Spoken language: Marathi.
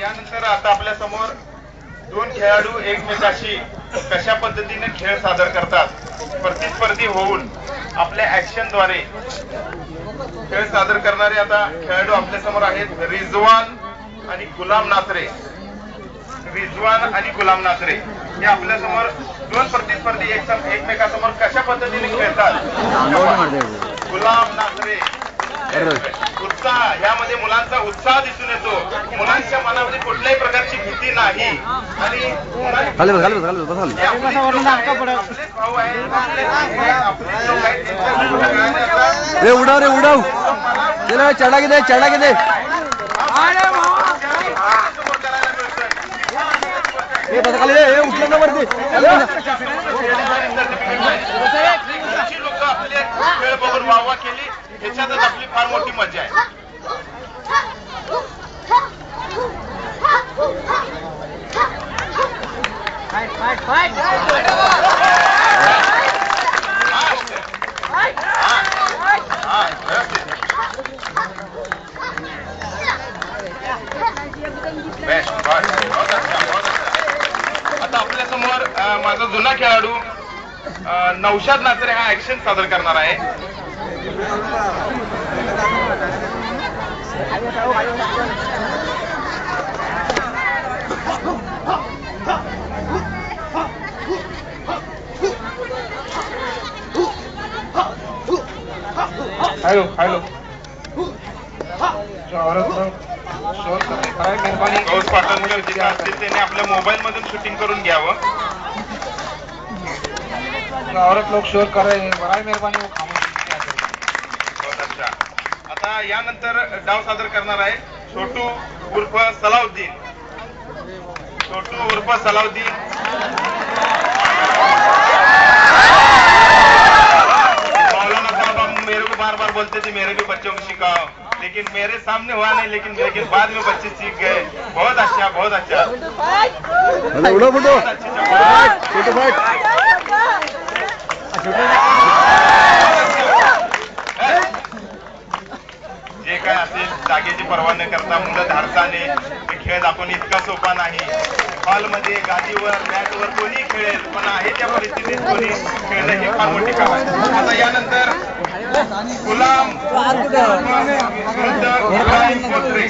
यानंतर आता आपल्या समोर दोन खेळाडू एकमेकाशी कशा पद्धतीने खेळ सादर करतात प्रतिस्पर्धी होऊन आपल्या ऍक्शन द्वारे खेळ सादर करणारे आता खेळाडू आपल्या समोर आहेत रिजवान आणि गुलाम नासरे. रिजवान आणि गुलाम नासरे हे आपल्या समोर दोन प्रतिस्पर्धी एकमेकांसमोर कशा पद्धतीने खेळतात. गुलाम नासरे उत्साह, यामध्ये मुलांचा उत्साह दिसून येतो. मुलांच्या मनामध्ये कुठल्याही प्रकारची भीती नाही आणि भाऊ रे उडाव रे उडाव चढा के दे चढा के दे उठलं ना वरती लोक आपले खेळ बघून वाहवा केली. याच्यातच आपली फार मोठी मजा आहे. आता आपल्या समोर माझा जुना खेळाडू नौशाद नासरे हा ऍक्शन सादर करणार आहे. हॅलो हॅलो गौस पाटणकर जे असतील त्यांनी आपल्या मोबाईल मधून शूटिंग करून घ्यावं. औरत लोग शोर कर रहे हैं, बड़ा मेहरबानी वो खामोश. बहुत अच्छा. आता यानंतर डाव सादर करणार आहे छोटू उर्फ सलाउद्दीन. छोटू उर्फ सलाउद्दीन मौलाना साहब मेरे को बार बार बोलते थे मेरे भी बच्चों को सिखाओ, लेकिन मेरे सामने हुआ नहीं, लेकिन बाद में बच्चे सीख गए. बहुत अच्छा बहुत अच्छा. उडो फोटो जे काय असेल जागेची पर्वा न करता मुलं धाडसाने हे खेळ दाखवणे इतका सोपा नाही. हॉलमध्ये गादीवर मॅटवर कोणी खेळेल, पण आहे त्या परिस्थितीत कोणी खेळणं ही फार मोठी काम आहे. आता यानंतर गुलाम विरुद्ध इब्राहिम कोत्रे.